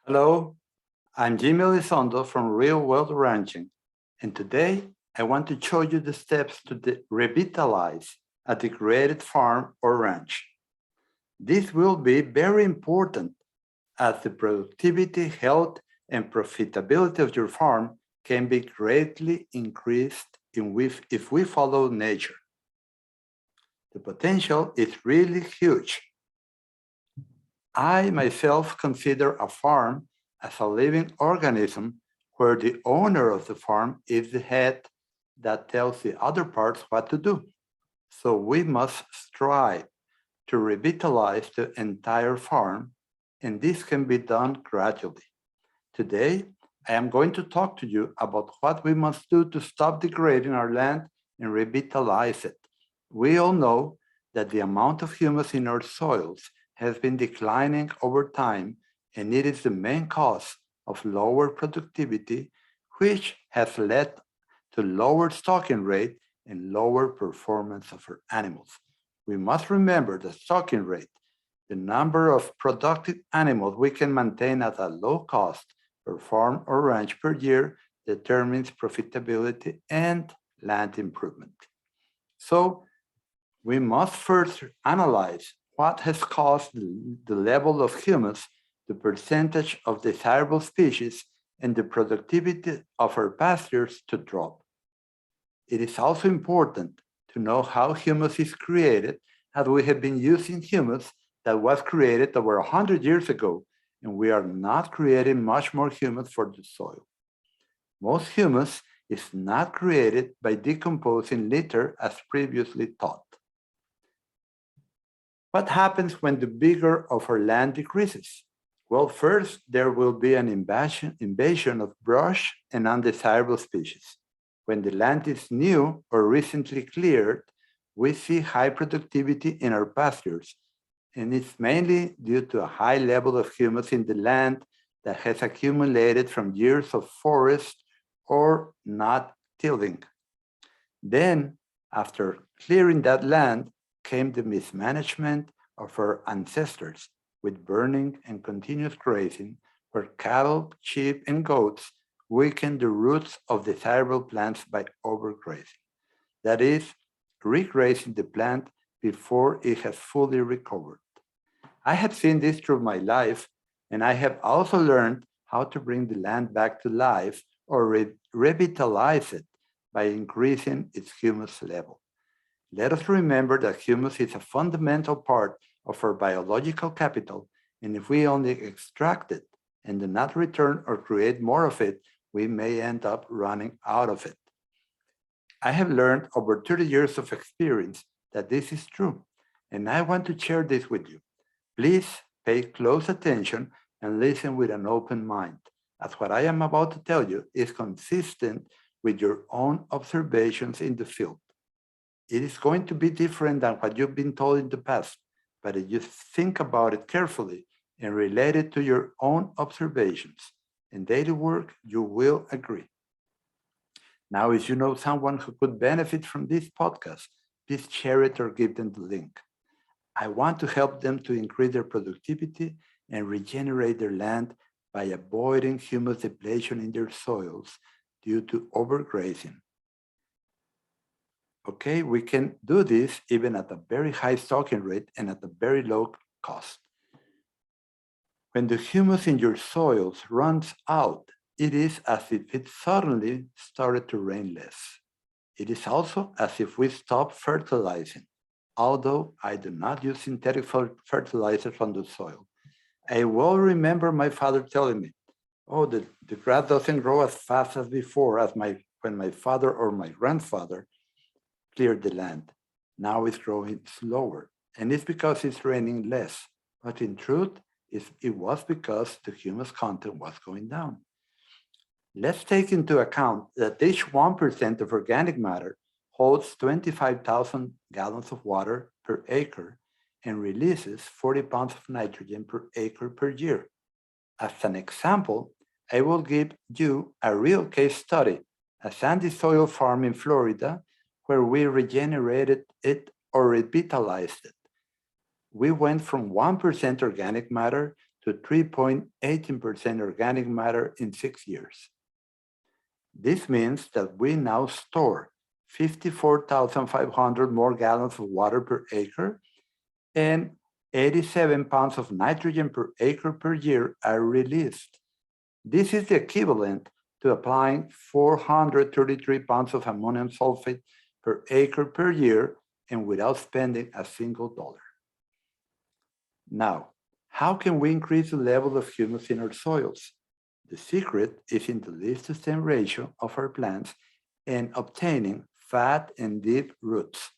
Hello, I'm Jaime Elizondo from Real World Ranching, and today I want to show you the steps to revitalize a degraded farm or ranch. This will be very important as the productivity, health, and profitability of your farm can be greatly increased if we follow nature. The potential is really huge. I myself consider a farm as a living organism where the owner of the farm is the head that tells the other parts what to do. So we must strive to revitalize the entire farm, and this can be done gradually. Today, I am going to talk to you about what we must do to stop degrading our land and revitalize it. We all know that the amount of humus in our soils has been declining over time, and it is the main cause of lower productivity, which has led to lower stocking rate and lower performance of our animals. We must remember the stocking rate, the number of productive animals we can maintain at a low cost per farm or ranch per year determines profitability and land improvement. So we must first analyze what has caused the level of humus, the percentage of desirable species, and the productivity of our pastures to drop. It is also important to know how humus is created, as we have been using humus that was created over 100 years ago, and we are not creating much more humus for the soil. Most humus is not created by decomposing litter as previously thought. What happens when the vigor of our land decreases? Well, first, there will be an invasion of brush and undesirable species. When the land is new or recently cleared, we see high productivity in our pastures, and it's mainly due to a high level of humus in the land that has accumulated from years of forest or not tilling. Then, after clearing that land, came the mismanagement of our ancestors with burning and continuous grazing, where cattle, sheep, and goats weakened the roots of desirable plants by overgrazing. That is, regrazing the plant before it has fully recovered. I have seen this through my life, and I have also learned how to bring the land back to life or revitalize it by increasing its humus level. Let us remember that humus is a fundamental part of our biological capital, and if we only extract it and do not return or create more of it, we may end up running out of it. I have learned over 30 years of experience that this is true, and I want to share this with you. Please pay close attention and listen with an open mind, as what I am about to tell you is consistent with your own observations in the field. It is going to be different than what you've been told in the past, but if you think about it carefully and relate it to your own observations and daily work, you will agree. Now, if you know someone who could benefit from this podcast, please share it or give them the link. I want to help them to increase their productivity and regenerate their land by avoiding humus depletion in their soils due to overgrazing. Okay, we can do this even at a very high stocking rate and at a very low cost. When the humus in your soils runs out, it is as if it suddenly started to rain less. It is also as if we stop fertilizing, although I do not use synthetic fertilizers on the soil. I will remember my father telling me, oh, the grass doesn't grow as fast as before, when my father or my grandfather cleared the land. Now it's growing slower, and it's because it's raining less. But in truth, it was because the humus content was going down. Let's take into account that each 1% of organic matter holds 25,000 gallons of water per acre and releases 40 pounds of nitrogen per acre per year. As an example, I will give you a real case study, a sandy soil farm in Florida where we regenerated it or revitalized it. We went from 1% organic matter to 3.18% organic matter in 6 years. This means that we now store 54,500 more gallons of water per acre, and 87 pounds of nitrogen per acre per year are released. This is the equivalent to applying 433 pounds of ammonium sulfate per acre per year and without spending a single dollar. Now, how can we increase the level of humus in our soils? The secret is in the leaf-to-stem ratio of our plants and obtaining fat and deep roots.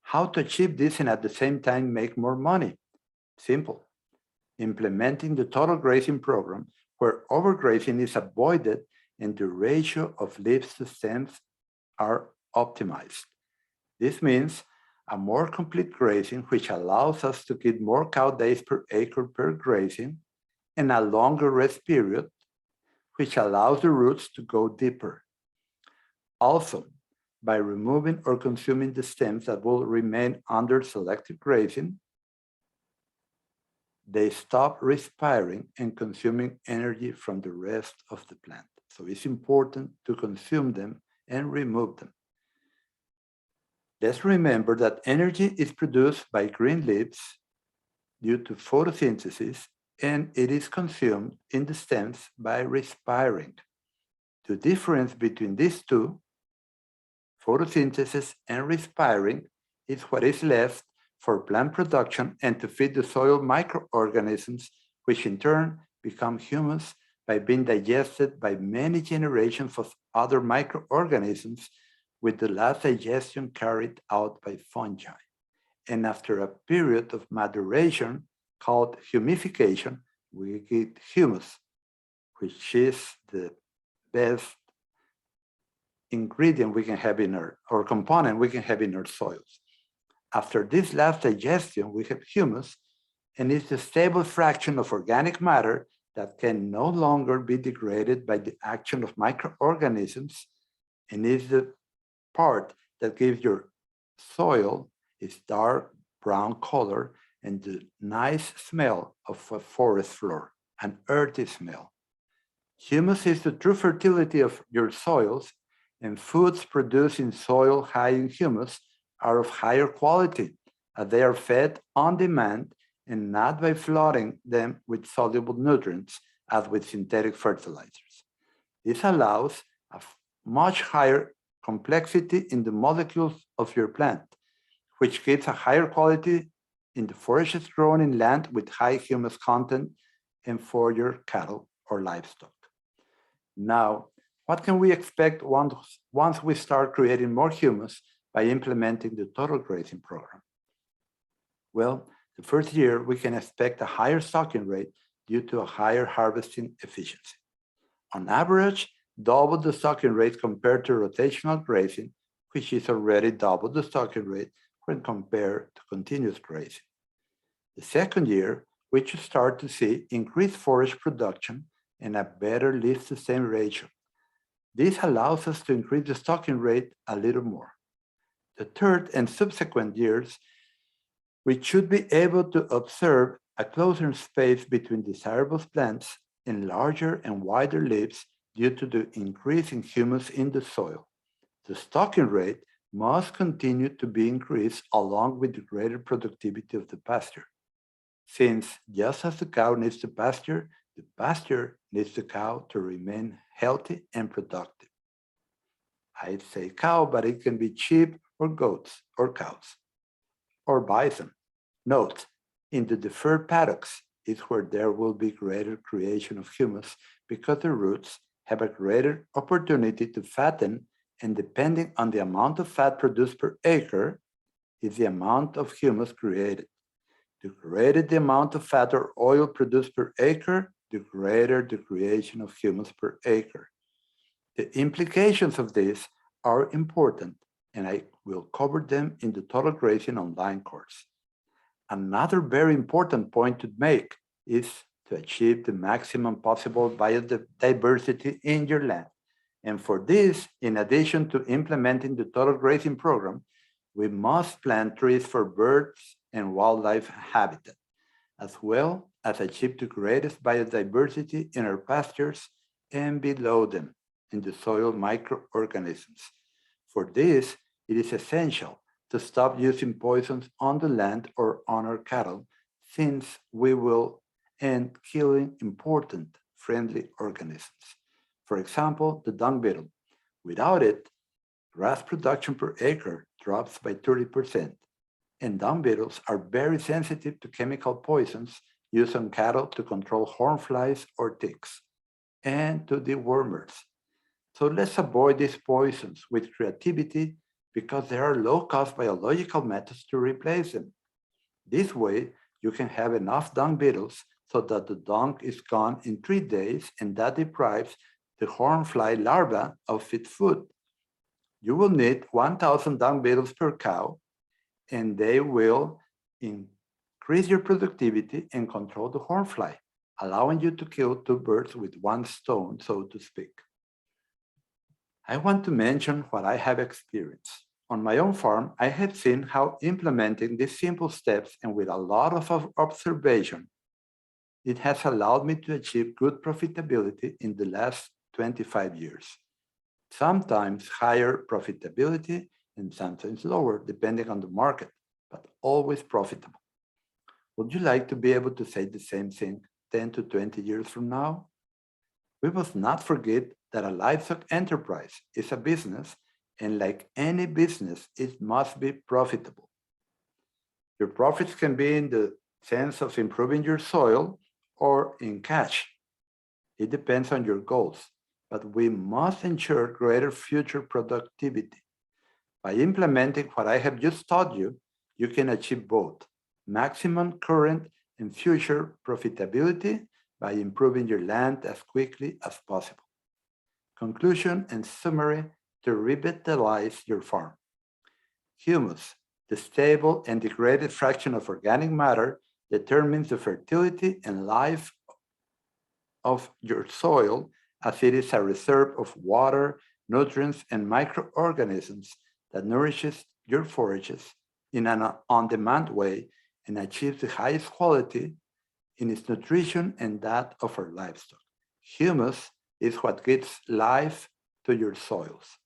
How to achieve this and at the same time make more money? Simple. Implementing the total grazing program where overgrazing is avoided and the ratio of leaves to stems are optimized. This means a more complete grazing, which allows us to get more cow days per acre per grazing, and a longer rest period, which allows the roots to go deeper. Also, by removing or consuming the stems that will remain under selective grazing, they stop respiring and consuming energy from the rest of the plant. So it's important to consume them and remove them. Let's remember that energy is produced by green leaves due to photosynthesis, and it is consumed in the stems by respiring. The difference between these two, photosynthesis and respiring, is what is left for plant production and to feed the soil microorganisms, which in turn become humus by being digested by many generations of other microorganisms, with the last digestion carried out by fungi. And after a period of maturation called humification, we get humus, which is the best ingredient we can have in or component we can have in our soils. After this last digestion, we have humus, and it's a stable fraction of organic matter that can no longer be degraded by the action of microorganisms, and is the part that gives your soil its dark brown color and the nice smell of a forest floor, an earthy smell. Humus is the true fertility of your soils, and foods produced in soil high in humus are of higher quality, as they are fed on demand and not by flooding them with soluble nutrients, as with synthetic fertilizers. This allows a much higher complexity in the molecules of your plant, which gives a higher quality in the forages grown in land with high humus content and for your cattle or livestock. Now, what can we expect once we start creating more humus by implementing the total grazing program? Well, the first year we can expect a higher stocking rate due to a higher harvesting efficiency. On average, double the stocking rate compared to rotational grazing, which is already double the stocking rate when compared to continuous grazing. The second year, we should start to see increased forage production and a better leaf-to-stem ratio. This allows us to increase the stocking rate a little more. The third and subsequent years, we should be able to observe a closer space between desirable plants and larger and wider leaves due to the increase in humus in the soil. The stocking rate must continue to be increased along with the greater productivity of the pasture, since just as the cow needs the pasture needs the cow to remain healthy and productive. I'd say cow, but it can be sheep or goats or cows or bison. Note, in the deferred paddocks is where there will be greater creation of humus because the roots have a greater opportunity to fatten, and depending on the amount of fat produced per acre is the amount of humus created. The greater the amount of fat or oil produced per acre, the greater the creation of humus per acre. The implications of this are important, and I will cover them in the Total Grazing online course. Another very important point to make is to achieve the maximum possible biodiversity in your land. And for this, in addition to implementing the Total Grazing program, we must plant trees for birds and wildlife habitat, as well as achieve the greatest biodiversity in our pastures and below them in the soil microorganisms. For this, it is essential to stop using poisons on the land or on our cattle, since we will end killing important friendly organisms. For example, the dung beetle. Without it, grass production per acre drops by 30%, and dung beetles are very sensitive to chemical poisons used on cattle to control hornflies or ticks, and to dewormers. So let's avoid these poisons with creativity because there are low-cost biological methods to replace them. This way, you can have enough dung beetles so that the dung is gone in 3 days, and that deprives the hornfly larva of its food. You will need 1,000 dung beetles per cow, and they will increase your productivity and control the hornfly, allowing you to kill 2 birds with 1 stone, so to speak. I want to mention what I have experienced. On my own farm, I have seen how implementing these simple steps and with a lot of observation, it has allowed me to achieve good profitability in the last 25 years. Sometimes higher profitability and sometimes lower, depending on the market, but always profitable. Would you like to be able to say the same thing 10 to 20 years from now? We must not forget that a livestock enterprise is a business, and like any business, it must be profitable. Your profits can be in the sense of improving your soil or in cash. It depends on your goals, but we must ensure greater future productivity. By implementing what I have just taught you, you can achieve both maximum current and future profitability by improving your land as quickly as possible. Conclusion and summary to revitalize your farm. Humus, the stable and degraded fraction of organic matter, determines the fertility and life of your soil, as it is a reserve of water, nutrients, and microorganisms that nourishes your forages in an on-demand way and achieves the highest quality in its nutrition and that of our livestock. Humus is what gives life to your soils.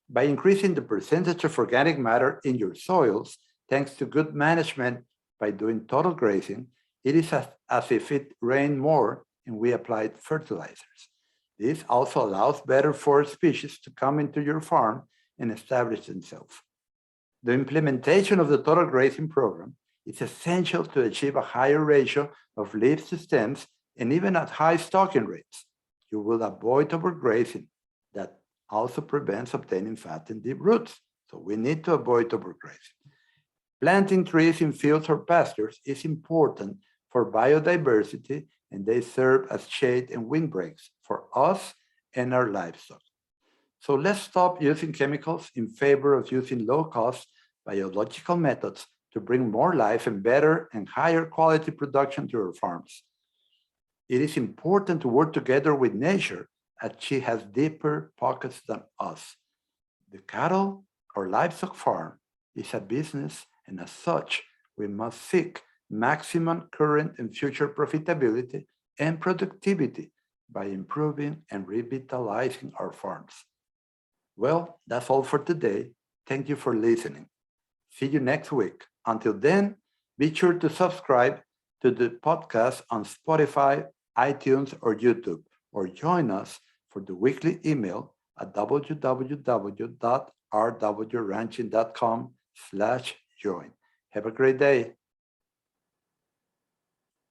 By increasing the percentage of organic matter in your soils, thanks to good management by doing total grazing, it is as if it rained more and we applied fertilizers. This also allows better forest species to come into your farm and establish themselves. The implementation of the total grazing program is essential to achieve a higher ratio of leaves to stems, and even at high stocking rates, you will avoid overgrazing. That also prevents obtaining fat and deep roots, so we need to avoid overgrazing. Planting trees in fields or pastures is important for biodiversity, and they serve as shade and windbreaks for us and our livestock. So let's stop using chemicals in favor of using low-cost biological methods to bring more life and better and higher quality production to our farms. It is important to work together with nature, as she has deeper pockets than us. The cattle or livestock farm is a business, and as such, we must seek maximum current and future profitability and productivity by improving and revitalizing our farms. Well, that's all for today. Thank you for listening. See you next week. Until then, be sure to subscribe to the podcast on Spotify, iTunes, or YouTube, or join us for the weekly email at www.rwranching.com/join. Have a great day.